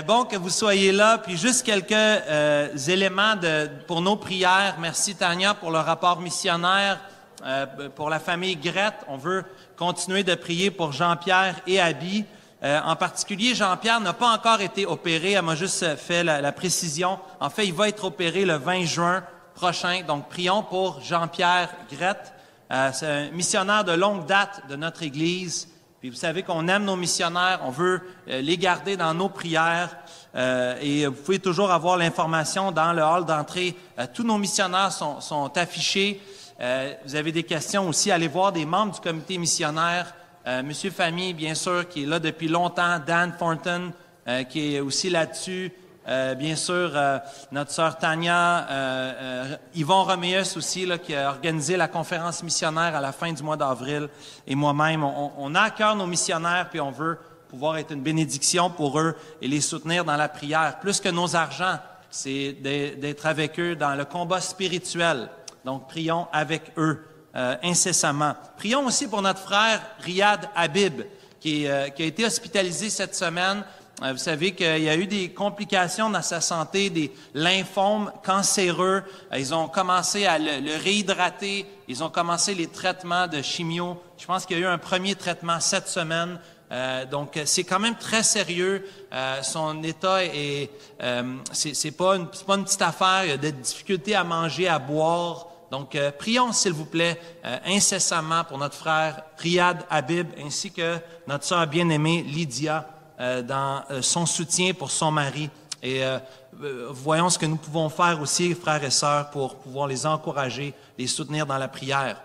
Bon que vous soyez là, puis juste quelques éléments pour nos prières. Merci Tania pour le rapport missionnaire, pour la famille Grette. On veut continuer de prier pour Jean-Pierre et Abby. En particulier, Jean-Pierre n'a pas encore été opéré, elle m'a juste fait la précision. En fait, il va être opéré le 20 juin prochain, donc prions pour Jean-Pierre Grette. C'est un missionnaire de longue date de notre Église. Puis vous savez qu'on aime nos missionnaires, on veut les garder dans nos prières et vous pouvez toujours avoir l'information dans le hall d'entrée. Tous nos missionnaires sont affichés. Vous avez des questions aussi, allez voir des membres du comité missionnaire. Monsieur Famille, bien sûr, qui est là depuis longtemps. Dan Thornton, qui est aussi là-dessus. Bien sûr, notre sœur Tania, Yvon Roméus aussi, là, qui a organisé la conférence missionnaire à la fin du mois d'avril, et moi-même. On a à cœur nos missionnaires, puis on veut pouvoir être une bénédiction pour eux et les soutenir dans la prière. Plus que nos argents, c'est d'être avec eux dans le combat spirituel. Donc, prions avec eux incessamment. Prions aussi pour notre frère Riyad Habib, qui a été hospitalisé cette semaine. Vous savez qu'il y a eu des complications dans sa santé, des lymphomes cancéreux. Ils ont commencé à le réhydrater. Ils ont commencé les traitements de chimio. Je pense qu'il y a eu un premier traitement cette semaine. Donc, c'est quand même très sérieux. Son état c'est pas une petite affaire. Il y a des difficultés à manger, à boire. Donc, prions, s'il vous plaît, incessamment pour notre frère Riyad Habib, ainsi que notre sœur bien-aimée Lydia, dans son soutien pour son mari. Et voyons ce que nous pouvons faire aussi, frères et sœurs, pour pouvoir les encourager, les soutenir dans la prière.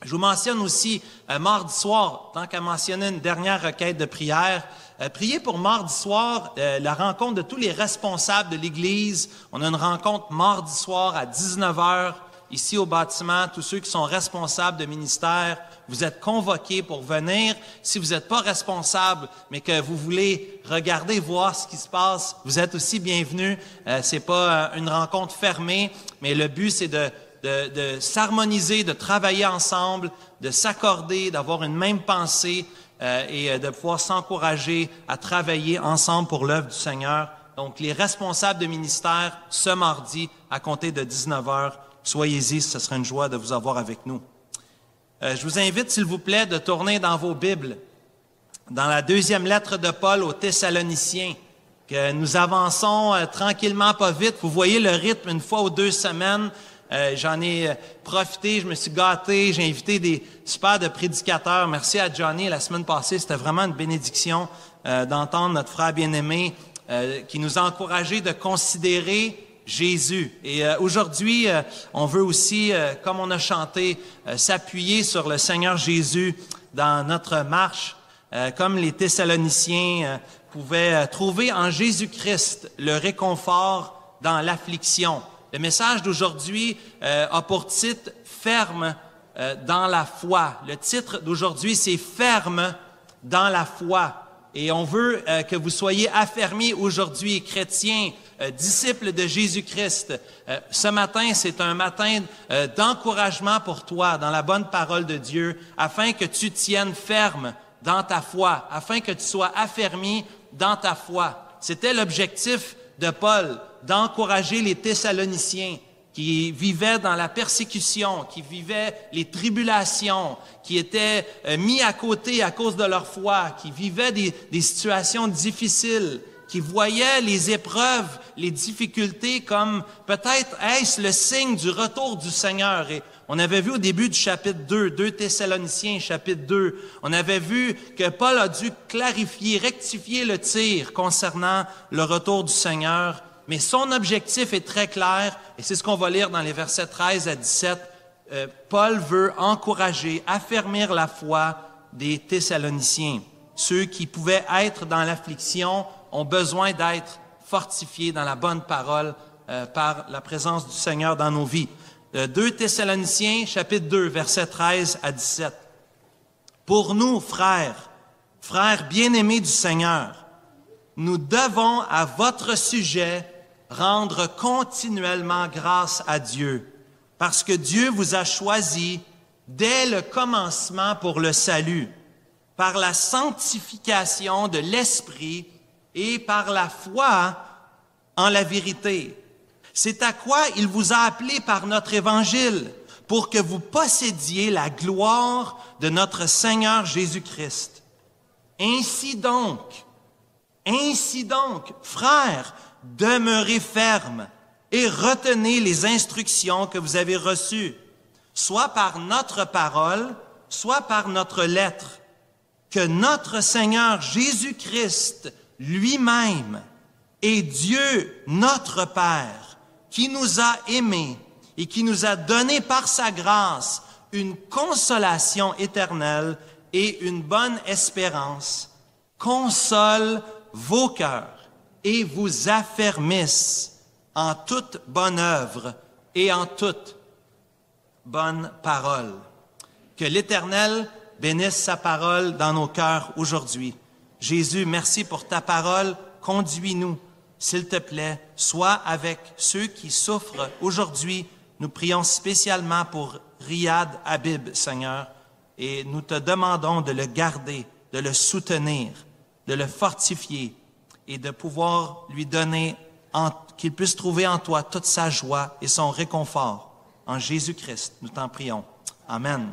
Je vous mentionne aussi mardi soir, tant qu'à mentionner une dernière requête de prière, priez pour mardi soir, la rencontre de tous les responsables de l'Église. On a une rencontre mardi soir à 19h, ici au bâtiment. Tous ceux qui sont responsables de ministère, vous êtes convoqués pour venir. Si vous n'êtes pas responsable, mais que vous voulez regarder, voir ce qui se passe, vous êtes aussi bienvenus. C'est pas une rencontre fermée, mais le but, c'est de s'harmoniser, de travailler ensemble, de s'accorder, d'avoir une même pensée et de pouvoir s'encourager à travailler ensemble pour l'œuvre du Seigneur. Donc, les responsables de ministère, ce mardi, à compter de 19h, soyez-y, ce sera une joie de vous avoir avec nous. Je vous invite, s'il vous plaît, de tourner dans vos Bibles, dans la deuxième lettre de Paul aux Thessaloniciens, que nous avançons tranquillement, pas vite. Vous voyez le rythme une fois ou 2 semaines. J'en ai profité, je me suis gâté, j'ai invité des super de prédicateurs. Merci à Johnny, la semaine passée, c'était vraiment une bénédiction d'entendre notre frère bien-aimé qui nous a encouragés de considérer Jésus. Et aujourd'hui, on veut aussi, comme on a chanté, s'appuyer sur le Seigneur Jésus dans notre marche, comme les Thessaloniciens pouvaient trouver en Jésus-Christ le réconfort dans l'affliction. Le message d'aujourd'hui a pour titre « Ferme dans la foi ». Le titre d'aujourd'hui, c'est « Ferme dans la foi ». Et on veut que vous soyez affermis aujourd'hui, chrétiens, disciples de Jésus-Christ. Ce matin, c'est un matin d'encouragement pour toi dans la bonne parole de Dieu, afin que tu tiennes ferme dans ta foi, afin que tu sois affermi dans ta foi. C'était l'objectif de Paul, d'encourager les Thessaloniciens qui vivaient dans la persécution, qui vivaient les tribulations, qui étaient mis à côté à cause de leur foi, qui vivaient des situations difficiles, qui voyaient les épreuves, les difficultés comme peut-être est-ce le signe du retour du Seigneur. Et on avait vu au début du chapitre 2 Thessaloniciens, chapitre 2, on avait vu que Paul a dû clarifier, rectifier le tir concernant le retour du Seigneur. Mais son objectif est très clair, et c'est ce qu'on va lire dans les versets 13 à 17. Paul veut encourager, affermir la foi des Thessaloniciens. Ceux qui pouvaient être dans l'affliction ont besoin d'être fortifiés dans la bonne parole par la présence du Seigneur dans nos vies. 2 Thessaloniciens, chapitre 2, versets 13 à 17. « Pour nous, frères bien-aimés du Seigneur, nous devons à votre sujet rendre continuellement grâce à Dieu, parce que Dieu vous a choisi dès le commencement pour le salut, par la sanctification de l'Esprit et par la foi en la vérité. C'est à quoi il vous a appelé par notre évangile, pour que vous possédiez la gloire de notre Seigneur Jésus-Christ. Ainsi donc, frères, demeurez fermes et retenez les instructions que vous avez reçues, soit par notre parole, soit par notre lettre, que notre Seigneur Jésus-Christ lui-même et Dieu, notre Père, qui nous a aimés et qui nous a donné par sa grâce une consolation éternelle et une bonne espérance, console vos cœurs et vous affermisse en toute bonne œuvre et en toute bonne parole. Que l'Éternel bénisse sa parole dans nos cœurs aujourd'hui. Jésus, merci pour ta parole. Conduis-nous, s'il te plaît. Sois avec ceux qui souffrent aujourd'hui. Nous prions spécialement pour Riyad Habib, Seigneur, et nous te demandons de le garder, de le soutenir, de le fortifier et de pouvoir lui donner, qu'il puisse trouver en toi toute sa joie et son réconfort. En Jésus-Christ, nous t'en prions. Amen.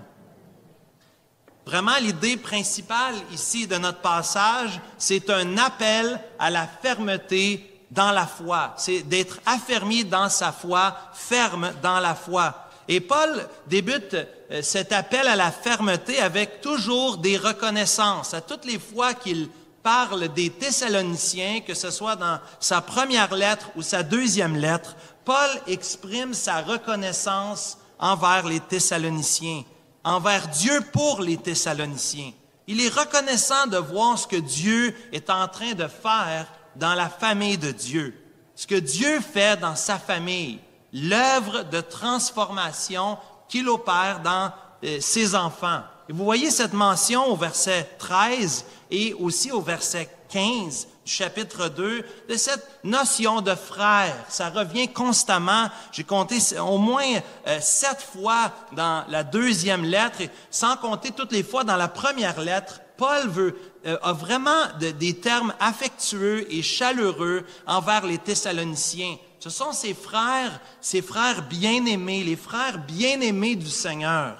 Vraiment, l'idée principale ici de notre passage, c'est un appel à la fermeté dans la foi. C'est d'être affermi dans sa foi, ferme dans la foi. Et Paul débute cet appel à la fermeté avec toujours des reconnaissances. À toutes les fois qu'il parle des Thessaloniciens, que ce soit dans sa première lettre ou sa deuxième lettre, Paul exprime sa reconnaissance envers les Thessaloniciens, envers Dieu pour les Thessaloniciens. Il est reconnaissant de voir ce que Dieu est en train de faire dans la famille de Dieu, ce que Dieu fait dans sa famille, l'œuvre de transformation qu'il opère dans ses enfants. Et vous voyez cette mention au verset 13 et aussi au verset 15 du chapitre 2, de cette notion de frère. Ça revient constamment. J'ai compté au moins 7 fois dans la deuxième lettre, sans compter toutes les fois dans la première lettre. Paul a vraiment des termes affectueux et chaleureux envers les Thessaloniciens. Ce sont ses frères bien-aimés, les frères bien-aimés du Seigneur,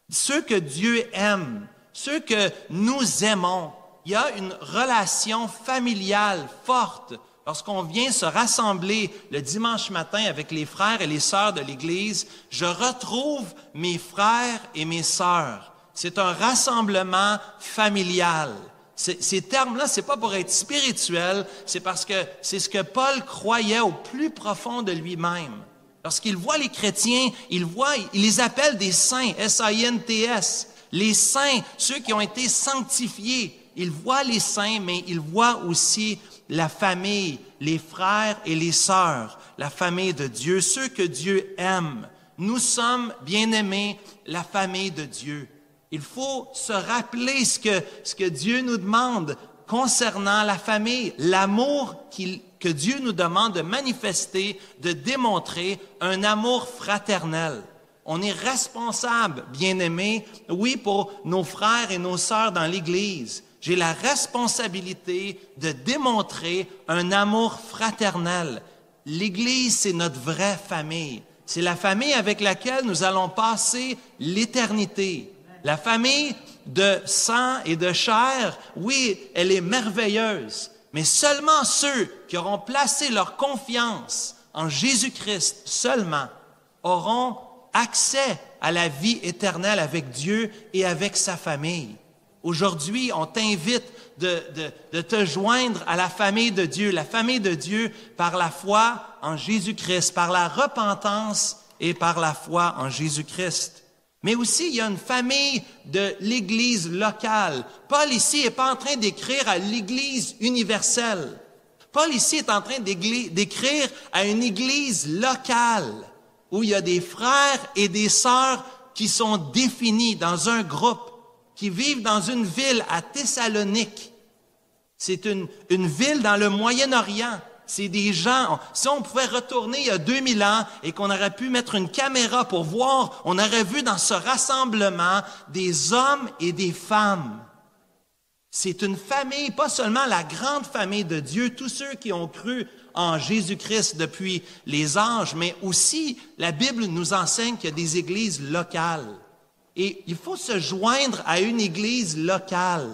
ceux que Dieu aime, ceux que nous aimons. Il y a une relation familiale forte lorsqu'on vient se rassembler le dimanche matin avec les frères et les sœurs de l'Église. Je retrouve mes frères et mes sœurs. C'est un rassemblement familial. Ces termes-là, c'est pas pour être spirituel, c'est parce que c'est ce que Paul croyait au plus profond de lui-même. Lorsqu'il voit les chrétiens, il les appelle des saints, S-A-I-N-T-S, les saints, ceux qui ont été sanctifiés. Il voit les saints, mais il voit aussi la famille, les frères et les sœurs, la famille de Dieu, ceux que Dieu aime. Nous sommes, bien-aimés, la famille de Dieu. Il faut se rappeler ce que Dieu nous demande concernant la famille, l'amour que Dieu nous demande de manifester, de démontrer, un amour fraternel. On est responsable, bien-aimés, oui, pour nos frères et nos sœurs dans l'Église. J'ai la responsabilité de démontrer un amour fraternel. L'Église, c'est notre vraie famille. C'est la famille avec laquelle nous allons passer l'éternité. La famille de sang et de chair, oui, elle est merveilleuse, mais seulement ceux qui auront placé leur confiance en Jésus-Christ seulement auront accès à la vie éternelle avec Dieu et avec sa famille. Aujourd'hui, on t'invite de te joindre à la famille de Dieu par la foi en Jésus-Christ, par la repentance et par la foi en Jésus-Christ. Mais aussi, il y a une famille de l'Église locale. Paul ici n'est pas en train d'écrire à l'Église universelle. Paul ici est en train d'écrire à une Église locale où il y a des frères et des sœurs qui sont définis dans un groupe, qui vivent dans une ville à Thessalonique. C'est une ville dans le Moyen-Orient. C'est des gens, si on pouvait retourner il y a 2000 ans et qu'on aurait pu mettre une caméra pour voir, on aurait vu dans ce rassemblement des hommes et des femmes. C'est une famille, pas seulement la grande famille de Dieu, tous ceux qui ont cru en Jésus-Christ depuis les âges, mais aussi la Bible nous enseigne qu'il y a des églises locales. Et il faut se joindre à une église locale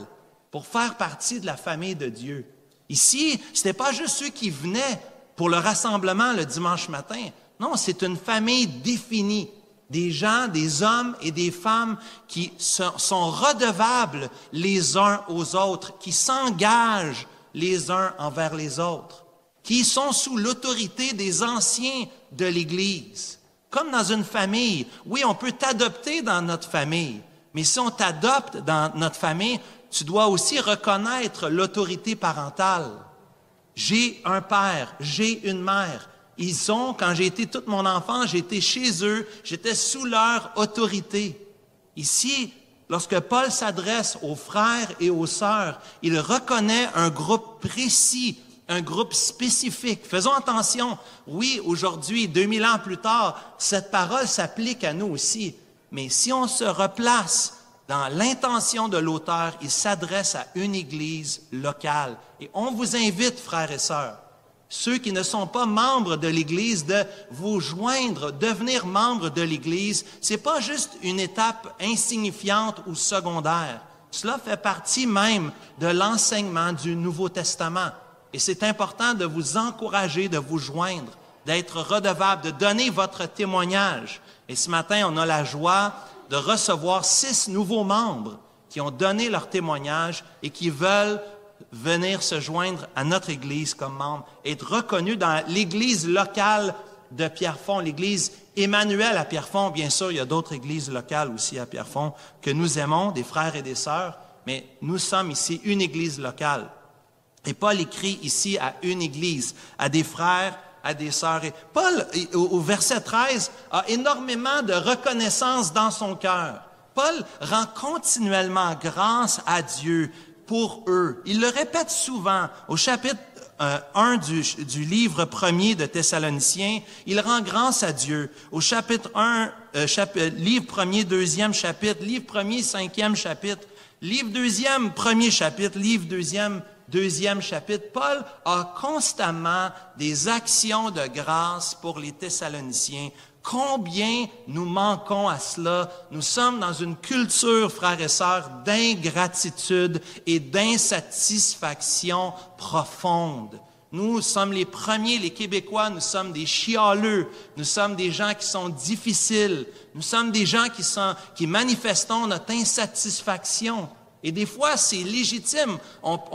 pour faire partie de la famille de Dieu. Ici, ce n'était pas juste ceux qui venaient pour le rassemblement le dimanche matin. Non, c'est une famille définie. Des gens, des hommes et des femmes qui sont redevables les uns aux autres, qui s'engagent les uns envers les autres, qui sont sous l'autorité des anciens de l'Église. Comme dans une famille, oui, on peut t'adopter dans notre famille, mais si on t'adopte dans notre famille, tu dois aussi reconnaître l'autorité parentale. J'ai un père, j'ai une mère. Quand j'ai été toute mon enfance, j'étais chez eux, j'étais sous leur autorité. Ici, lorsque Paul s'adresse aux frères et aux sœurs, il reconnaît un groupe précis, un groupe spécifique. Faisons attention, oui, aujourd'hui, 2000 ans plus tard, cette parole s'applique à nous aussi. Mais si on se replace dans l'intention de l'auteur, il s'adresse à une église locale. Et on vous invite, frères et sœurs, ceux qui ne sont pas membres de l'Église, de vous joindre, devenir membre de l'Église. C'est pas juste une étape insignifiante ou secondaire. Cela fait partie même de l'enseignement du Nouveau Testament. Et c'est important de vous encourager, de vous joindre, d'être redevable, de donner votre témoignage. Et ce matin, on a la joie de recevoir 6 nouveaux membres qui ont donné leur témoignage et qui veulent venir se joindre à notre Église comme membre, être reconnus dans l'Église locale de Pierrefonds, l'Église Emmanuel à Pierrefonds. Bien sûr, il y a d'autres églises locales aussi à Pierrefonds que nous aimons, des frères et des sœurs, mais nous sommes ici une Église locale. Et Paul écrit ici à une Église, à des frères, à des sœurs. Et Paul, au verset 13, a énormément de reconnaissance dans son cœur. Paul rend continuellement grâce à Dieu pour eux. Il le répète souvent au chapitre 1 du livre 1er de Thessaloniciens. Il rend grâce à Dieu. Au chapitre 1, livre 1er, 2e chapitre, livre 1er, 5e chapitre, livre 2e, 1er chapitre, livre 2e, 2e chapitre. Paul a constamment des actions de grâce pour les Thessaloniciens. Combien nous manquons à cela? Nous sommes dans une culture, frères et sœurs, d'ingratitude et d'insatisfaction profonde. Nous sommes les premiers, les Québécois, nous sommes des chialeux, nous sommes des gens qui sont difficiles, nous sommes des gens qui manifestons notre insatisfaction. Et des fois, c'est légitime.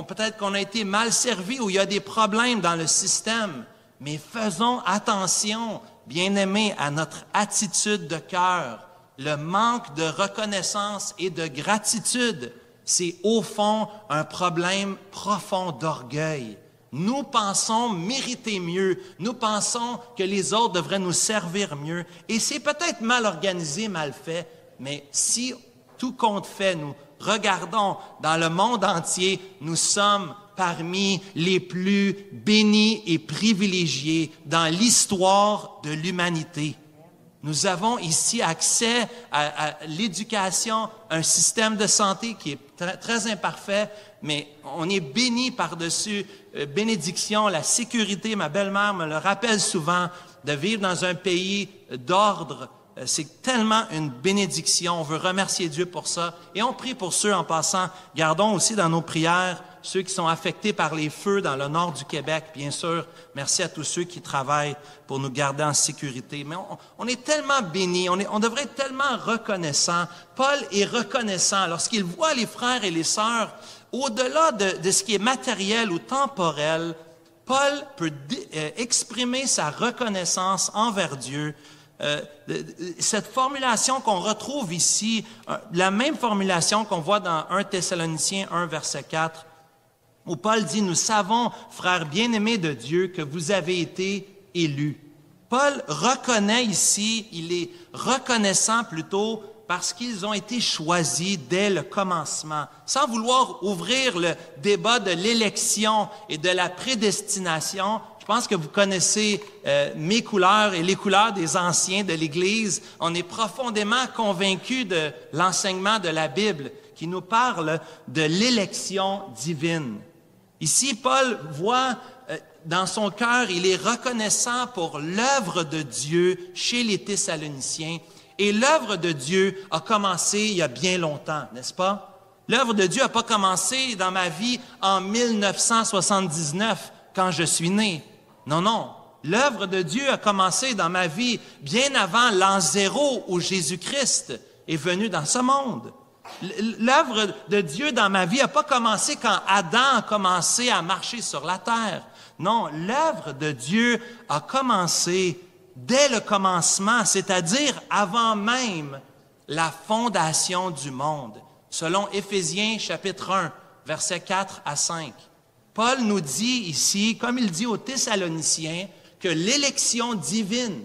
Peut-être qu'on a été mal servi ou il y a des problèmes dans le système. Mais faisons attention, bien-aimés, à notre attitude de cœur. Le manque de reconnaissance et de gratitude, c'est au fond un problème profond d'orgueil. Nous pensons mériter mieux. Nous pensons que les autres devraient nous servir mieux. Et c'est peut-être mal organisé, mal fait, mais si tout compte fait, nous regardons dans le monde entier, nous sommes parmi les plus bénis et privilégiés dans l'histoire de l'humanité. Nous avons ici accès à l'éducation, un système de santé qui est très imparfait, mais on est béni par-dessus bénédiction, la sécurité. Ma belle-mère me le rappelle souvent, de vivre dans un pays d'ordre. C'est tellement une bénédiction. On veut remercier Dieu pour ça. Et on prie pour ceux, en passant, gardons aussi dans nos prières ceux qui sont affectés par les feux dans le nord du Québec, bien sûr. Merci à tous ceux qui travaillent pour nous garder en sécurité. Mais on est tellement bénis, on devrait être tellement reconnaissant. Paul est reconnaissant lorsqu'il voit les frères et les sœurs, au-delà de ce qui est matériel ou temporel. Paul peut exprimer sa reconnaissance envers Dieu. Cette formulation qu'on retrouve ici, la même formulation qu'on voit dans 1 Thessaloniciens 1, verset 4, où Paul dit « Nous savons, frères bien-aimés de Dieu, que vous avez été élus. » Paul reconnaît ici, il est reconnaissant plutôt parce qu'ils ont été choisis dès le commencement. Sans vouloir ouvrir le débat de l'élection et de la prédestination, je pense que vous connaissez mes couleurs et les couleurs des anciens de l'Église. On est profondément convaincus de l'enseignement de la Bible, qui nous parle de l'élection divine. Ici, Paul voit dans son cœur, il est reconnaissant pour l'œuvre de Dieu chez les Thessaloniciens. Et l'œuvre de Dieu a commencé il y a bien longtemps, n'est-ce pas? L'œuvre de Dieu n'a pas commencé dans ma vie en 1979, quand je suis né. Non, non. L'œuvre de Dieu a commencé dans ma vie bien avant l'an 0 où Jésus-Christ est venu dans ce monde. L'œuvre de Dieu dans ma vie n'a pas commencé quand Adam a commencé à marcher sur la terre. Non, l'œuvre de Dieu a commencé dès le commencement, c'est-à-dire avant même la fondation du monde, selon Éphésiens chapitre 1, versets 4 à 5. Paul nous dit ici, comme il dit aux Thessaloniciens, que l'élection divine,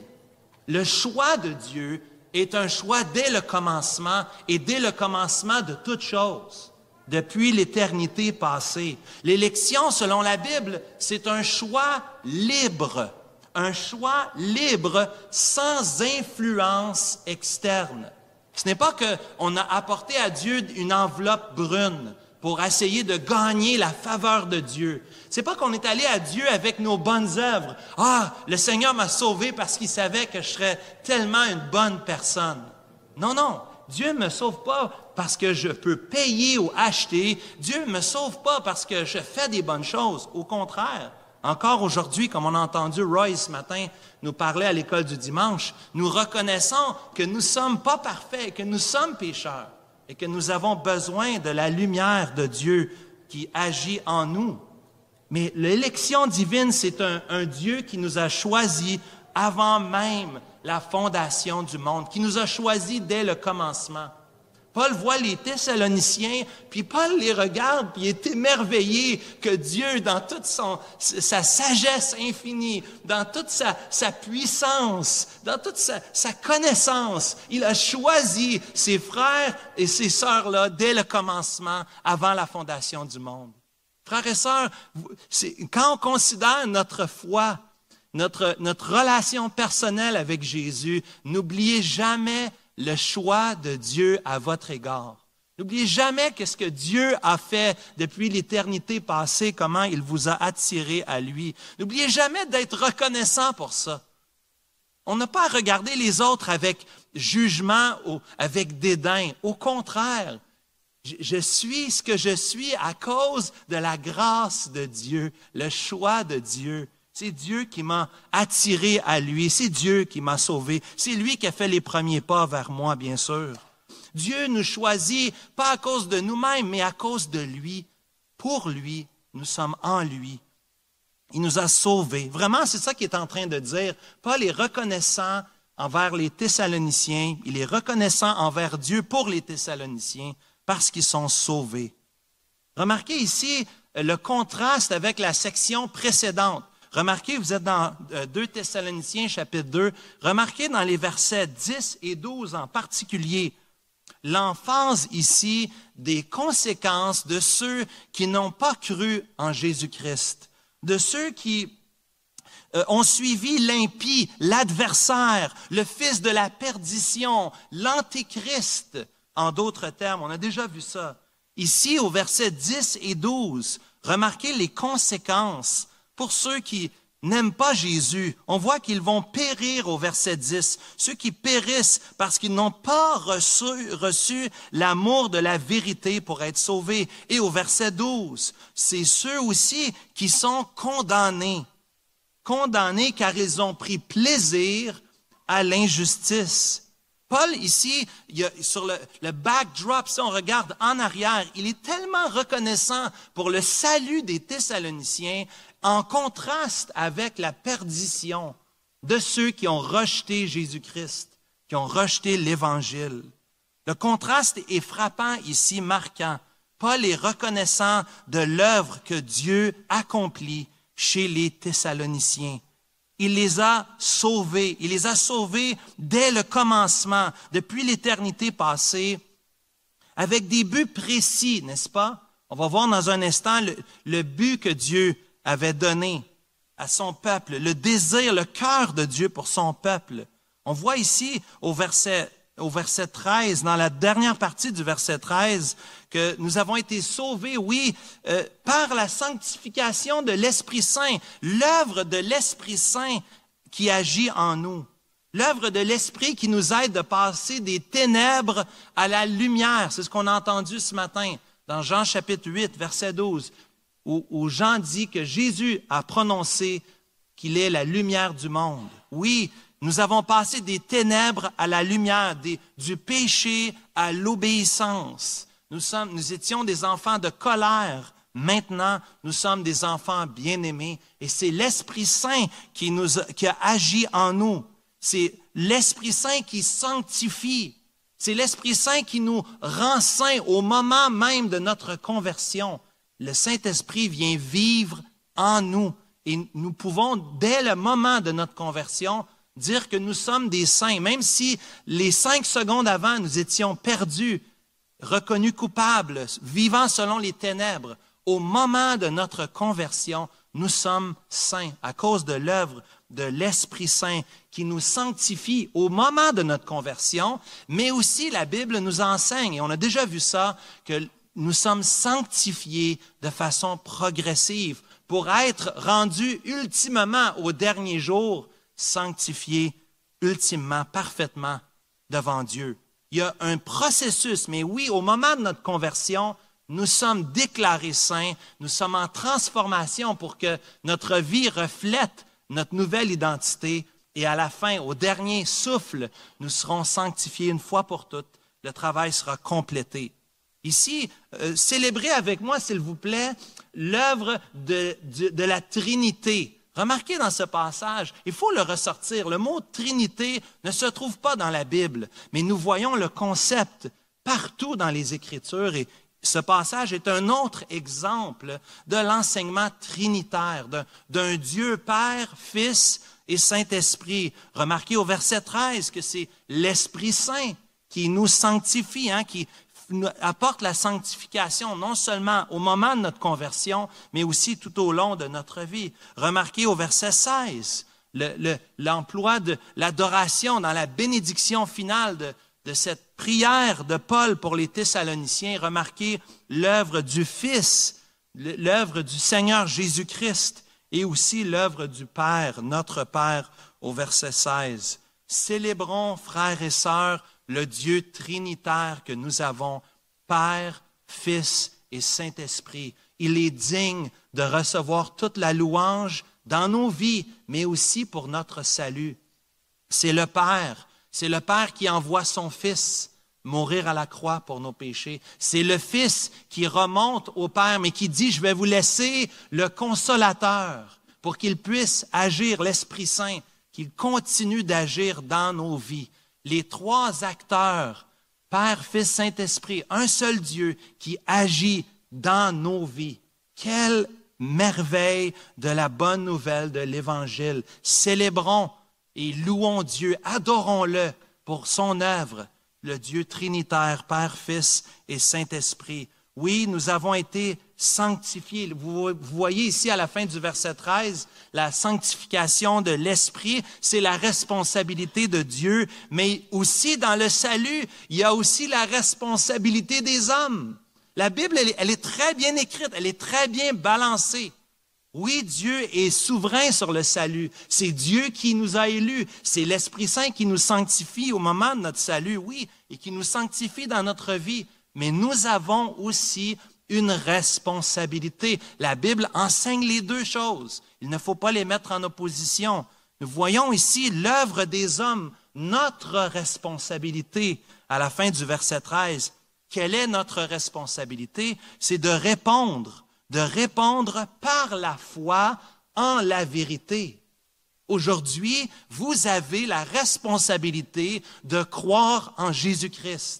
le choix de Dieu, est un choix dès le commencement et dès le commencement de toutes choses, depuis l'éternité passée. L'élection, selon la Bible, c'est un choix libre sans influence externe. Ce n'est pas qu'on a apporté à Dieu une enveloppe brune pour essayer de gagner la faveur de Dieu. C'est pas qu'on est allé à Dieu avec nos bonnes œuvres. Ah, le Seigneur m'a sauvé parce qu'il savait que je serais tellement une bonne personne. Non, non. Dieu ne me sauve pas parce que je peux payer ou acheter. Dieu ne me sauve pas parce que je fais des bonnes choses. Au contraire. Encore aujourd'hui, comme on a entendu Roy ce matin nous parler à l'école du dimanche, nous reconnaissons que nous ne sommes pas parfaits, que nous sommes pécheurs et que nous avons besoin de la lumière de Dieu qui agit en nous. Mais l'élection divine, c'est un Dieu qui nous a choisis avant même la fondation du monde, qui nous a choisis dès le commencement. Paul voit les Thessaloniciens, puis Paul les regarde, puis il est émerveillé que Dieu, dans toute sa sagesse infinie, dans toute sa puissance, dans toute sa connaissance, il a choisi ses frères et ses sœurs-là dès le commencement, avant la fondation du monde. Frères et sœurs, quand on considère notre foi, notre relation personnelle avec Jésus, n'oubliez jamais le choix de Dieu à votre égard. N'oubliez jamais qu'est-ce que Dieu a fait depuis l'éternité passée, comment il vous a attiré à lui. N'oubliez jamais d'être reconnaissant pour ça. On n'a pas à regarder les autres avec jugement ou avec dédain. Au contraire, je suis ce que je suis à cause de la grâce de Dieu, le choix de Dieu. C'est Dieu qui m'a attiré à lui. C'est Dieu qui m'a sauvé. C'est lui qui a fait les premiers pas vers moi, bien sûr. Dieu nous choisit pas à cause de nous-mêmes, mais à cause de lui. Pour lui, nous sommes en lui. Il nous a sauvés. Vraiment, c'est ça qu'il est en train de dire. Paul est reconnaissant envers les Thessaloniciens. Il est reconnaissant envers Dieu pour les Thessaloniciens parce qu'ils sont sauvés. Remarquez ici le contraste avec la section précédente. Remarquez, vous êtes dans 2 Thessaloniciens, chapitre 2. Remarquez dans les versets 10 et 12 en particulier, l'emphase ici des conséquences de ceux qui n'ont pas cru en Jésus-Christ, de ceux qui ont suivi l'impie, l'adversaire, le fils de la perdition, l'antéchrist, en d'autres termes. On a déjà vu ça. Ici, au verset 10 et 12, remarquez les conséquences. Pour ceux qui n'aiment pas Jésus, on voit qu'ils vont périr au verset 10. Ceux qui périssent parce qu'ils n'ont pas reçu l'amour de la vérité pour être sauvés. Et au verset 12, c'est ceux aussi qui sont condamnés. Condamnés car ils ont pris plaisir à l'injustice. Paul, ici, sur le backdrop, si on regarde en arrière, il est tellement reconnaissant pour le salut des Thessaloniciens en contraste avec la perdition de ceux qui ont rejeté Jésus-Christ, qui ont rejeté l'Évangile. Le contraste est frappant ici, marquant. Paul est reconnaissant de l'œuvre que Dieu accomplit chez les Thessaloniciens. Il les a sauvés. Il les a sauvés dès le commencement, depuis l'éternité passée, avec des buts précis, n'est-ce pas? On va voir dans un instant le but que Dieu avait donné à son peuple, le désir, le cœur de Dieu pour son peuple. On voit ici au verset au verset 13, dans la dernière partie du verset 13, que nous avons été sauvés, oui, par la sanctification de l'Esprit Saint, l'œuvre de l'Esprit Saint qui agit en nous. L'œuvre de l'Esprit qui nous aide de passer des ténèbres à la lumière. C'est ce qu'on a entendu ce matin dans Jean chapitre 8, verset 12, où Jean dit que Jésus a prononcé qu'il est la lumière du monde. Oui, nous avons passé des ténèbres à la lumière, du péché à l'obéissance. Nous étions des enfants de colère. Maintenant, nous sommes des enfants bien-aimés. Et c'est l'Esprit Saint qui a agi en nous. C'est l'Esprit Saint qui sanctifie. C'est l'Esprit Saint qui nous rend saints au moment même de notre conversion. Le Saint-Esprit vient vivre en nous. Et nous pouvons, dès le moment de notre conversion, dire que nous sommes des saints. Même si les 5 secondes avant, nous étions perdus, reconnus coupables, vivant selon les ténèbres, au moment de notre conversion, nous sommes saints à cause de l'œuvre de l'Esprit Saint qui nous sanctifie au moment de notre conversion, mais aussi la Bible nous enseigne, et on a déjà vu ça, que nous sommes sanctifiés de façon progressive pour être rendus ultimement au dernier jour, sanctifiés ultimement, parfaitement devant Dieu. Il y a un processus, mais oui, au moment de notre conversion, nous sommes déclarés saints, nous sommes en transformation pour que notre vie reflète notre nouvelle identité et à la fin, au dernier souffle, nous serons sanctifiés une fois pour toutes. Le travail sera complété. Ici, célébrez avec moi, s'il vous plaît, l'œuvre de la Trinité. Remarquez dans ce passage, il faut le ressortir. Le mot Trinité ne se trouve pas dans la Bible, mais nous voyons le concept partout dans les Écritures et ce passage est un autre exemple de l'enseignement trinitaire, d'un Dieu Père, Fils et Saint-Esprit. Remarquez au verset 13 que c'est l'Esprit Saint qui nous sanctifie, qui nous apporte la sanctification non seulement au moment de notre conversion, mais aussi tout au long de notre vie. Remarquez au verset 16 l'emploi de l'adoration dans la bénédiction finale de cette prière de Paul pour les Thessaloniciens. Remarquez l'œuvre du Fils, l'œuvre du Seigneur Jésus-Christ et aussi l'œuvre du Père, notre Père, au verset 16. Célébrons, frères et sœurs, le Dieu trinitaire que nous avons, Père, Fils et Saint-Esprit. Il est digne de recevoir toute la louange dans nos vies, mais aussi pour notre salut. C'est le Père qui envoie son Fils mourir à la croix pour nos péchés. C'est le Fils qui remonte au Père, mais qui dit, je vais vous laisser le Consolateur pour qu'il puisse agir, l'Esprit Saint, qu'il continue d'agir dans nos vies. Les 3 acteurs, Père, Fils, Saint-Esprit, un seul Dieu qui agit dans nos vies. Quelle merveille de la bonne nouvelle de l'Évangile. Célébrons et louons Dieu, adorons-le pour son œuvre, le Dieu trinitaire, Père, Fils et Saint-Esprit. Oui, nous avons été sanctifiés. Vous voyez ici à la fin du verset 13, la sanctification de l'Esprit, c'est la responsabilité de Dieu, mais aussi dans le salut, il y a aussi la responsabilité des hommes. La Bible, elle est très bien écrite, elle est très bien balancée. Oui, Dieu est souverain sur le salut. C'est Dieu qui nous a élus. C'est l'Esprit Saint qui nous sanctifie au moment de notre salut, oui, et qui nous sanctifie dans notre vie. Mais nous avons aussi une responsabilité. La Bible enseigne les 2 choses. Il ne faut pas les mettre en opposition. Nous voyons ici l'œuvre des hommes, notre responsabilité. À la fin du verset 13, quelle est notre responsabilité? C'est de répondre par la foi en la vérité. Aujourd'hui, vous avez la responsabilité de croire en Jésus-Christ.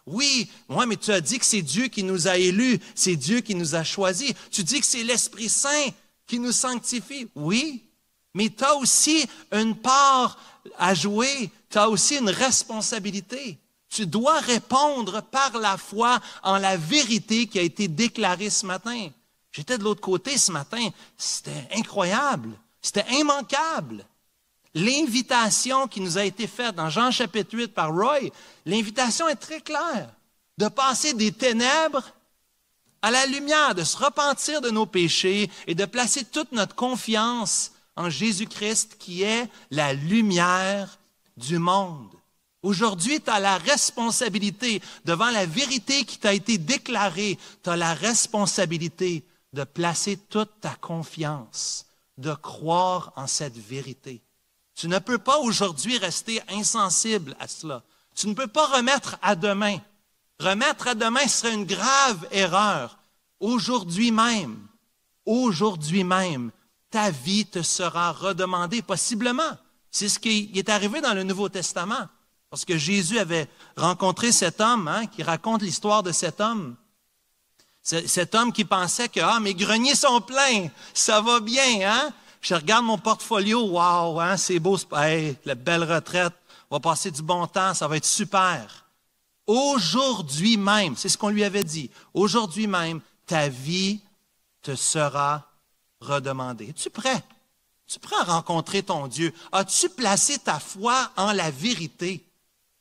Oui, mais tu as dit que c'est Dieu qui nous a élus, c'est Dieu qui nous a choisis. Tu dis que c'est l'Esprit Saint qui nous sanctifie. Oui, mais tu as aussi une part à jouer, tu as aussi une responsabilité. Tu dois répondre par la foi en la vérité qui a été déclarée ce matin. J'étais de l'autre côté ce matin, c'était incroyable, c'était immanquable. L'invitation qui nous a été faite dans Jean chapitre 8 par Roy, l'invitation est très claire. De passer des ténèbres à la lumière, de se repentir de nos péchés et de placer toute notre confiance en Jésus-Christ qui est la lumière du monde. Aujourd'hui, tu as la responsabilité, devant la vérité qui t'a été déclarée, tu as la responsabilité de placer toute ta confiance, de croire en cette vérité. Tu ne peux pas aujourd'hui rester insensible à cela. Tu ne peux pas remettre à demain. Remettre à demain serait une grave erreur. Aujourd'hui même, ta vie te sera redemandée, possiblement. C'est ce qui est arrivé dans le Nouveau Testament. Parce que Jésus avait rencontré cet homme, qui raconte l'histoire de cet homme. Cet homme qui pensait que, mes greniers sont pleins, ça va bien, hein? Je regarde mon portfolio, wow, c'est beau, la belle retraite, on va passer du bon temps, ça va être super. Aujourd'hui même, c'est ce qu'on lui avait dit, aujourd'hui même, ta vie te sera redemandée. Es-tu prêt? Es-tu prêt à rencontrer ton Dieu? As-tu placé ta foi en la vérité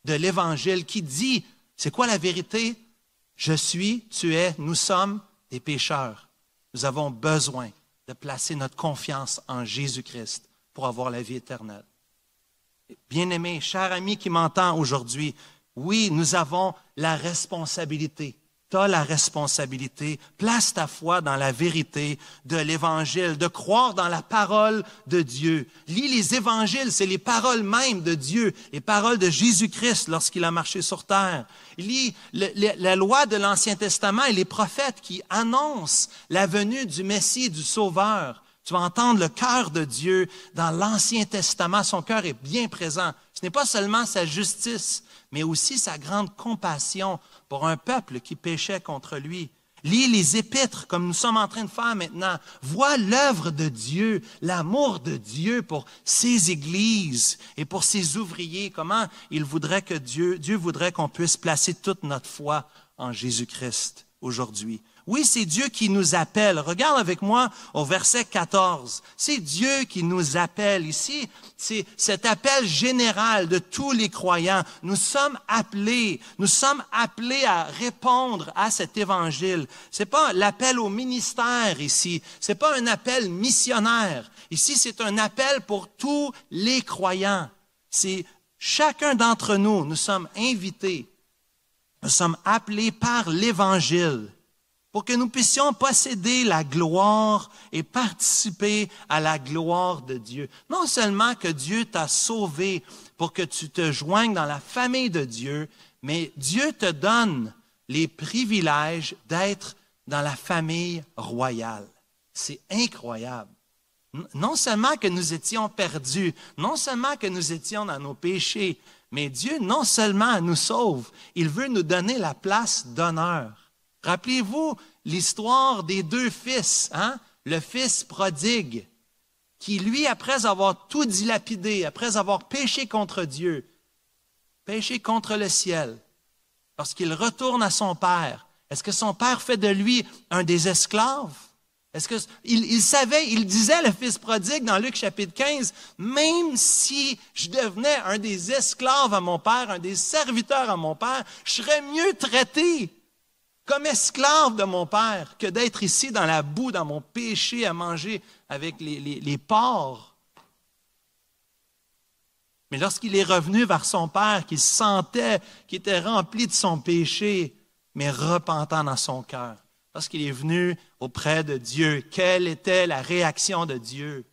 de l'Évangile qui dit, c'est quoi la vérité? Je suis, tu es, nous sommes des pécheurs. Nous avons besoin de placer notre confiance en Jésus-Christ pour avoir la vie éternelle. Bien-aimé, cher ami qui m'entend aujourd'hui, oui, nous avons la responsabilité. Tu as la responsabilité. Place ta foi dans la vérité de l'Évangile, de croire dans la parole de Dieu. Lis les Évangiles, c'est les paroles mêmes de Dieu, les paroles de Jésus-Christ lorsqu'il a marché sur terre. Lis la loi de l'Ancien Testament et les prophètes qui annoncent la venue du Messie, du Sauveur. Tu vas entendre le cœur de Dieu dans l'Ancien Testament. Son cœur est bien présent. Ce n'est pas seulement sa justice, mais aussi sa grande compassion pour un peuple qui péchait contre lui. Lis les épîtres comme nous sommes en train de faire maintenant. Vois l'œuvre de Dieu, l'amour de Dieu pour ses églises et pour ses ouvriers. Comment il voudrait que Dieu voudrait qu'on puisse placer toute notre foi en Jésus-Christ aujourd'hui. Oui, c'est Dieu qui nous appelle. Regarde avec moi au verset 14. C'est Dieu qui nous appelle. Ici, c'est cet appel général de tous les croyants. Nous sommes appelés à répondre à cet évangile. C'est pas l'appel au ministère ici. C'est pas un appel missionnaire. Ici, c'est un appel pour tous les croyants. C'est chacun d'entre nous, nous sommes invités. Nous sommes appelés par l'Évangile pour que nous puissions posséder la gloire et participer à la gloire de Dieu. Non seulement que Dieu t'a sauvé pour que tu te joignes dans la famille de Dieu, mais Dieu te donne les privilèges d'être dans la famille royale. C'est incroyable. Non seulement que nous étions perdus, non seulement que nous étions dans nos péchés, mais Dieu non seulement nous sauve, il veut nous donner la place d'honneur. Rappelez-vous l'histoire des deux fils, le fils prodigue, qui lui, après avoir tout dilapidé, après avoir péché contre Dieu, péché contre le ciel, lorsqu'il retourne à son père, est-ce que son père fait de lui un des esclaves? Est-ce que il savait, il disait, le fils prodigue dans Luc chapitre 15, même si je devenais un des esclaves à mon père, un des serviteurs à mon père, je serais mieux traité comme esclave de mon père que d'être ici dans la boue, dans mon péché, à manger avec les porcs. Mais lorsqu'il est revenu vers son père, qu'il sentait qu'il était rempli de son péché, mais repentant dans son cœur, lorsqu'il est venu auprès de Dieu, quelle était la réaction de Dieu?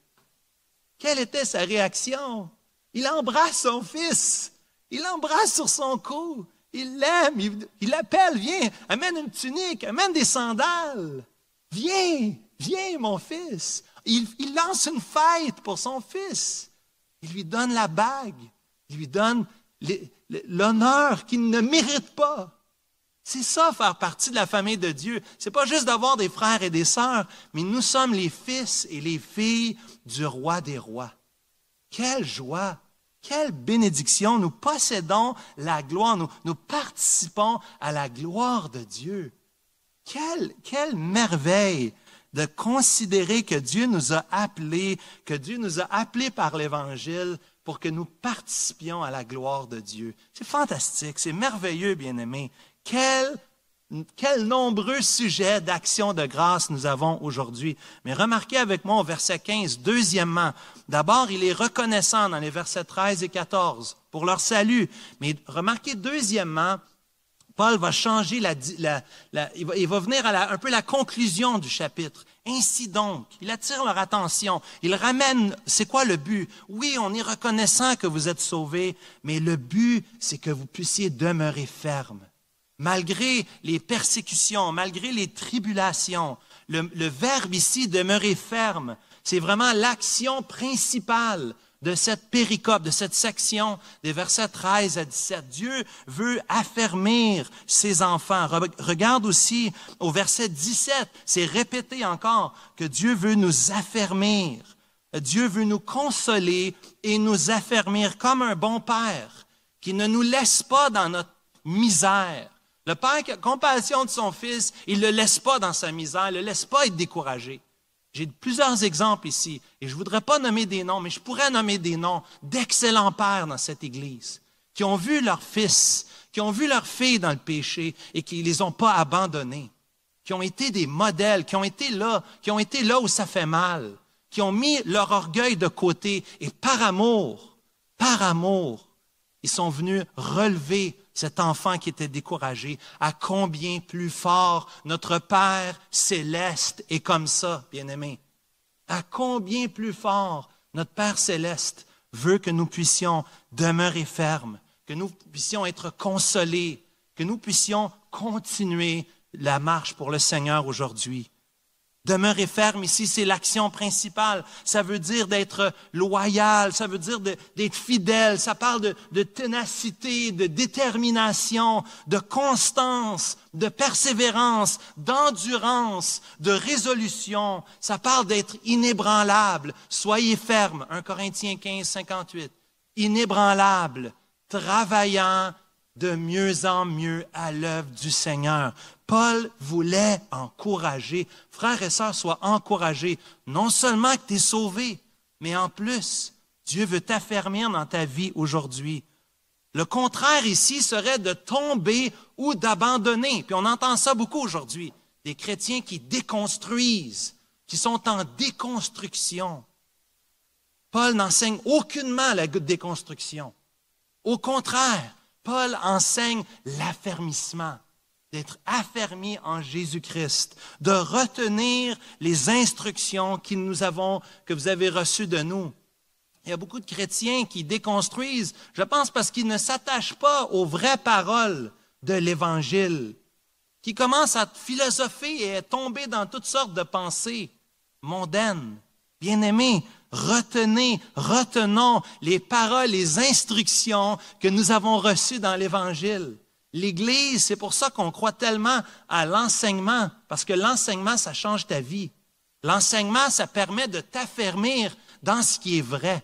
Quelle était sa réaction? Il embrasse son fils, il l'embrasse sur son cou. Il l'aime, il l'appelle, viens, amène une tunique, amène des sandales. Viens mon fils. Il lance une fête pour son fils. Il lui donne la bague, il lui donne l'honneur qu'il ne mérite pas. C'est ça, faire partie de la famille de Dieu. C'est pas juste d'avoir des frères et des sœurs, mais nous sommes les fils et les filles du roi des rois. Quelle joie! Quelle bénédiction! Nous possédons la gloire, nous participons à la gloire de Dieu. Quelle merveille de considérer que Dieu nous a appelés, par l'Évangile pour que nous participions à la gloire de Dieu. C'est fantastique, c'est merveilleux, bien-aimés. Quels nombreux sujets d'action de grâce nous avons aujourd'hui. Mais remarquez avec moi au verset 15, deuxièmement, d'abord, il est reconnaissant dans les versets 13 et 14 pour leur salut. Mais remarquez, deuxièmement, Paul va changer il va venir à un peu la conclusion du chapitre. Ainsi donc, il attire leur attention. Il ramène, c'est quoi le but? Oui, on est reconnaissant que vous êtes sauvés, mais le but, c'est que vous puissiez demeurer ferme. Malgré les persécutions, malgré les tribulations, le verbe ici, demeurer ferme, c'est vraiment l'action principale de cette péricope, de cette section des versets 13 à 17. Dieu veut affermir ses enfants. Regarde aussi au verset 17, c'est répété encore que Dieu veut nous affermir. Dieu veut nous consoler et nous affermir comme un bon père qui ne nous laisse pas dans notre misère. Le père qui a compassion de son fils, il ne le laisse pas dans sa misère, il ne le laisse pas être découragé. J'ai plusieurs exemples ici, et je ne voudrais pas nommer des noms, mais je pourrais nommer des noms d'excellents pères dans cette Église, qui ont vu leur fils, qui ont vu leur fille dans le péché et qui ne les ont pas abandonnés, qui ont été des modèles, qui ont été là où ça fait mal, qui ont mis leur orgueil de côté et par amour, ils sont venus relever cet enfant qui était découragé. À combien plus fort notre Père céleste est comme ça, bien-aimés. À combien plus fort notre Père céleste veut que nous puissions demeurer fermes, que nous puissions être consolés, que nous puissions continuer la marche pour le Seigneur aujourd'hui. Demeurer ferme ici, c'est l'action principale. Ça veut dire d'être loyal, ça veut dire d'être fidèle. Ça parle de ténacité, de détermination, de constance, de persévérance, d'endurance, de résolution. Ça parle d'être inébranlable. Soyez ferme, 1 Corinthiens 15, 58. Inébranlable, travaillant de mieux en mieux à l'œuvre du Seigneur. Paul voulait encourager. Frères et sœurs, sois encouragés. Non seulement que tu es sauvé, mais en plus, Dieu veut t'affermir dans ta vie aujourd'hui. Le contraire ici serait de tomber ou d'abandonner. Puis on entend ça beaucoup aujourd'hui. Des chrétiens qui déconstruisent, qui sont en déconstruction. Paul n'enseigne aucunement la déconstruction. Au contraire, Paul enseigne l'affermissement, d'être affermi en Jésus-Christ, de retenir les instructions que vous avez reçues de nous. Il y a beaucoup de chrétiens qui déconstruisent, je pense parce qu'ils ne s'attachent pas aux vraies paroles de l'Évangile, qui commencent à philosopher et à tomber dans toutes sortes de pensées mondaines. Bien-aimés, retenons les paroles, les instructions que nous avons reçues dans l'Évangile. L'Église, c'est pour ça qu'on croit tellement à l'enseignement, parce que l'enseignement, ça change ta vie. L'enseignement, ça permet de t'affermir dans ce qui est vrai.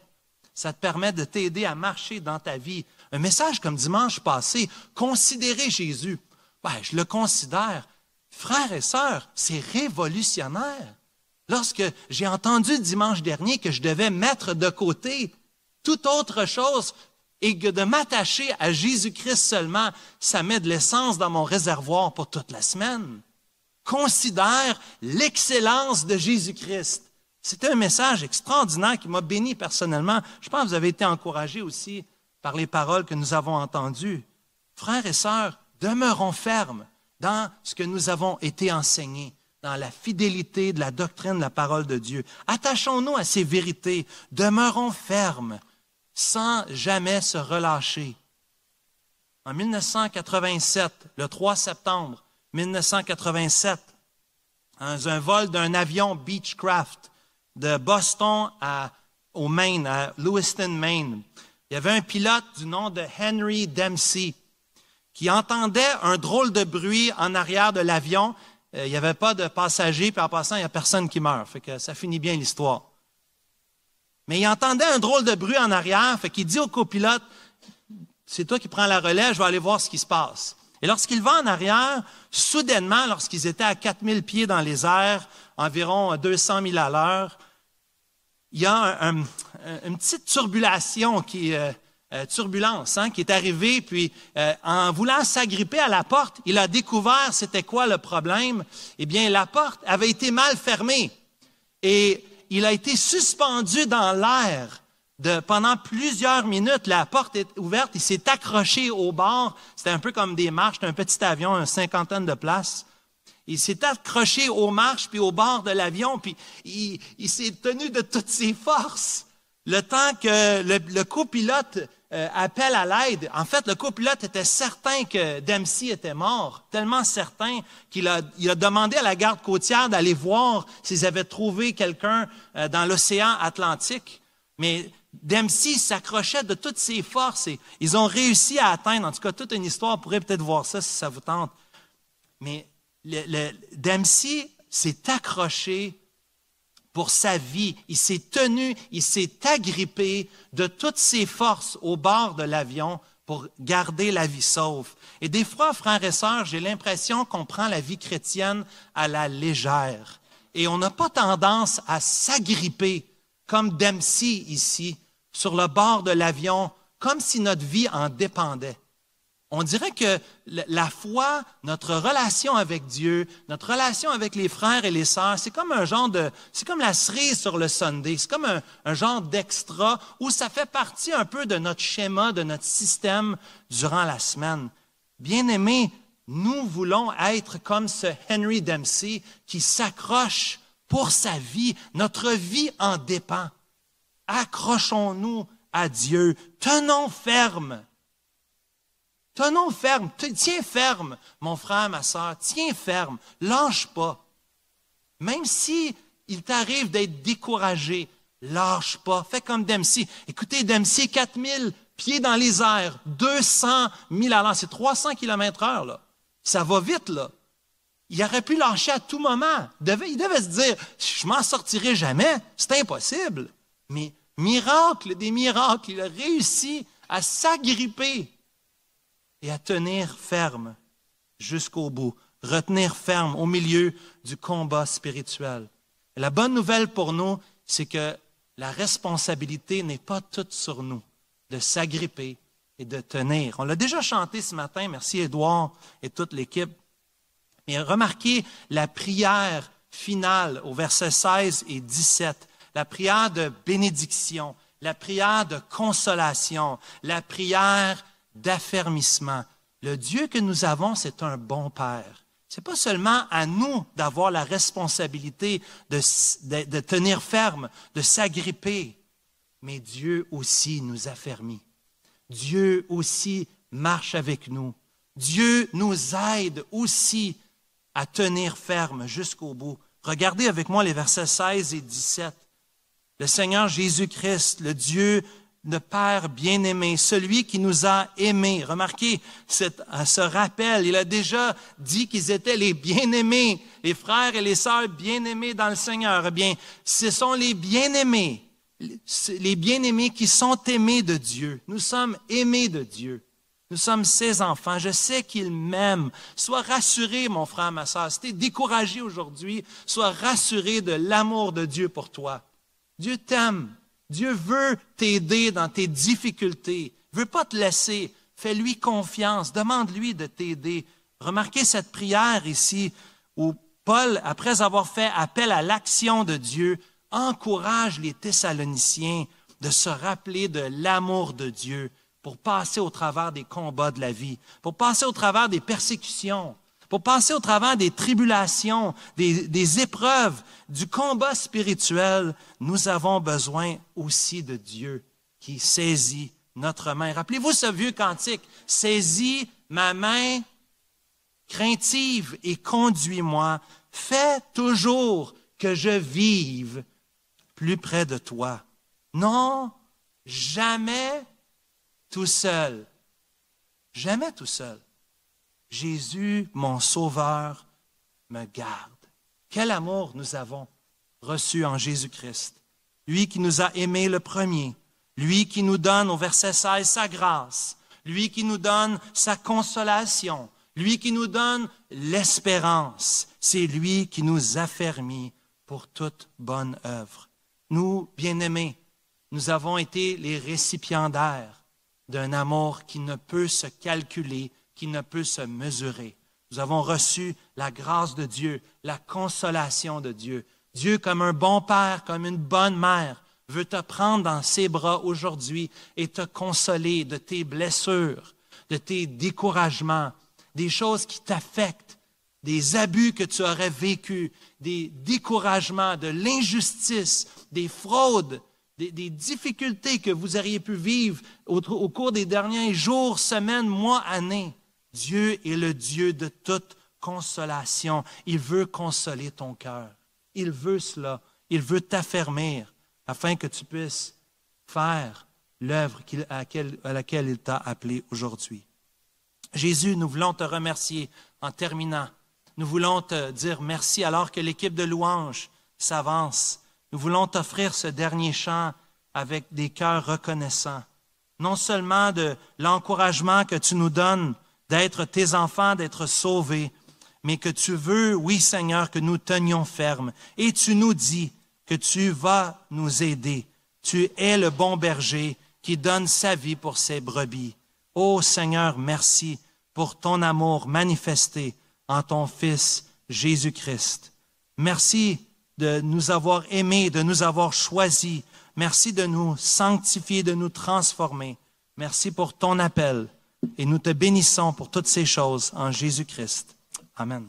Ça te permet de t'aider à marcher dans ta vie. Un message comme dimanche passé, considérez Jésus. Je le considère. Frères et sœurs, c'est révolutionnaire. Lorsque j'ai entendu dimanche dernier que je devais mettre de côté toute autre chose et que de m'attacher à Jésus-Christ seulement, ça met de l'essence dans mon réservoir pour toute la semaine. Considère l'excellence de Jésus-Christ. C'était un message extraordinaire qui m'a béni personnellement. Je pense que vous avez été encouragés aussi par les paroles que nous avons entendues. Frères et sœurs, demeurons fermes dans ce que nous avons été enseignés, dans la fidélité de la doctrine de la parole de Dieu. Attachons-nous à ces vérités. Demeurons fermes, sans jamais se relâcher. En 1987, le 3 septembre 1987, dans un vol d'un avion Beechcraft de Boston au Maine, à Lewiston, Maine, il y avait un pilote du nom de Henry Dempsey qui entendait un drôle de bruit en arrière de l'avion. Il n'y avait pas de passagers, puis en passant, il n'y a personne qui meurt. Fait que ça finit bien l'histoire. Mais il entendait un drôle de bruit en arrière, fait qu'il dit au copilote, « C'est toi qui prends la relève, je vais aller voir ce qui se passe. » Et lorsqu'il va en arrière, soudainement, lorsqu'ils étaient à 4000 pieds dans les airs, environ 200 000 à l'heure. Il y a une petite turbulence qui est arrivée, puis en voulant s'agripper à la porte, il a découvert c'était quoi le problème. Eh bien, la porte avait été mal fermée et il a été suspendu dans l'air pendant plusieurs minutes. La porte est ouverte, il s'est accroché au bord. C'était un peu comme des marches, c'était un petit avion, une cinquantaine de places. Il s'est accroché aux marches puis au bord de l'avion, puis il s'est tenu de toutes ses forces. Le temps que le copilote appelle à l'aide, en fait, le copilote était certain que Dempsey était mort, tellement certain qu'il a demandé à la garde côtière d'aller voir s'ils avaient trouvé quelqu'un dans l'océan Atlantique. Mais Dempsey s'accrochait de toutes ses forces et ils ont réussi à atteindre, en tout cas, toute une histoire, vous pourrez peut-être voir ça si ça vous tente. Mais Dempsey s'est accroché pour sa vie. Il s'est tenu, il s'est agrippé de toutes ses forces au bord de l'avion pour garder la vie sauve. Et des fois, frères et sœurs, j'ai l'impression qu'on prend la vie chrétienne à la légère. Et on n'a pas tendance à s'agripper comme Dempsey ici, sur le bord de l'avion, comme si notre vie en dépendait. On dirait que la foi, notre relation avec Dieu, notre relation avec les frères et les sœurs, c'est comme c'est comme la cerise sur le Sunday, c'est comme un genre d'extra où ça fait partie un peu de notre schéma, de notre système durant la semaine. Bien-aimés, nous voulons être comme ce Henry Dempsey qui s'accroche pour sa vie. Notre vie en dépend. Accrochons-nous à Dieu. Tenons ferme. Tenons ferme, tiens ferme, mon frère, ma sœur, tiens ferme, lâche pas. Même si il t'arrive d'être découragé, lâche pas, fais comme Dempsey. Écoutez, Dempsey, 4000 pieds dans les airs, 200 000 à l'heure, c'est 300 km/h, là. Ça va vite, là. Il aurait pu lâcher à tout moment. Il devait se dire, je m'en sortirai jamais, c'est impossible. Mais miracle des miracles, il a réussi à s'agripper et à tenir ferme jusqu'au bout, retenir ferme au milieu du combat spirituel. Et la bonne nouvelle pour nous, c'est que la responsabilité n'est pas toute sur nous, de s'agripper et de tenir. On l'a déjà chanté ce matin, merci Édouard et toute l'équipe. Mais remarquez la prière finale au verset 16 et 17, la prière de bénédiction, la prière de consolation, la prière d'affermissement. Le Dieu que nous avons, c'est un bon Père. Ce n'est pas seulement à nous d'avoir la responsabilité de tenir ferme, de s'agripper, mais Dieu aussi nous affermit. Dieu aussi marche avec nous. Dieu nous aide aussi à tenir ferme jusqu'au bout. Regardez avec moi les versets 16 et 17. Le Seigneur Jésus-Christ, le Dieu le Père bien-aimé, celui qui nous a aimés. Remarquez ce rappel, il a déjà dit qu'ils étaient les bien-aimés, les frères et les sœurs bien-aimés dans le Seigneur. Eh bien, ce sont les bien-aimés qui sont aimés de Dieu. Nous sommes aimés de Dieu. Nous sommes ses enfants. Je sais qu'il m'aime. Sois rassuré, mon frère, ma sœur. Si tu es découragé aujourd'hui, sois rassuré de l'amour de Dieu pour toi. Dieu t'aime. Dieu veut t'aider dans tes difficultés. Il ne veut pas te laisser. Fais-lui confiance. Demande-lui de t'aider. Remarquez cette prière ici où Paul, après avoir fait appel à l'action de Dieu, encourage les Thessaloniciens de se rappeler de l'amour de Dieu pour passer au travers des combats de la vie, pour passer au travers des persécutions, pour passer au travers des tribulations, des épreuves, du combat spirituel. Nous avons besoin aussi de Dieu qui saisit notre main. Rappelez-vous ce vieux cantique, « Saisis ma main craintive et conduis-moi. Fais toujours que je vive plus près de toi. Non, jamais tout seul. Jamais tout seul. Jésus, mon Sauveur, me garde. » Quel amour nous avons reçu en Jésus-Christ. Lui qui nous a aimés le premier. Lui qui nous donne, au verset 16, sa grâce. Lui qui nous donne sa consolation. Lui qui nous donne l'espérance. C'est lui qui nous affermit pour toute bonne œuvre. Nous, bien-aimés, nous avons été les récipiendaires d'un amour qui ne peut se calculer, qui ne peut se mesurer. Nous avons reçu la grâce de Dieu, la consolation de Dieu. Dieu, comme un bon père, comme une bonne mère, veut te prendre dans ses bras aujourd'hui et te consoler de tes blessures, de tes découragements, des choses qui t'affectent, des abus que tu aurais vécus, des découragements, de l'injustice, des fraudes, des difficultés que vous auriez pu vivre au cours des derniers jours, semaines, mois, années. Dieu est le Dieu de toute consolation. Il veut consoler ton cœur. Il veut cela. Il veut t'affermir afin que tu puisses faire l'œuvre à laquelle il t'a appelé aujourd'hui. Jésus, nous voulons te remercier en terminant. Nous voulons te dire merci alors que l'équipe de louanges s'avance. Nous voulons t'offrir ce dernier chant avec des cœurs reconnaissants. Non seulement de l'encouragement que tu nous donnes d'être tes enfants, d'être sauvés, mais que tu veux, oui Seigneur, que nous tenions ferme. Et tu nous dis que tu vas nous aider. Tu es le bon berger qui donne sa vie pour ses brebis. Ô Seigneur, merci pour ton amour manifesté en ton Fils Jésus-Christ. Merci de nous avoir aimés, de nous avoir choisis. Merci de nous sanctifier, de nous transformer. Merci pour ton appel. Et nous te bénissons pour toutes ces choses en Jésus-Christ. Amen.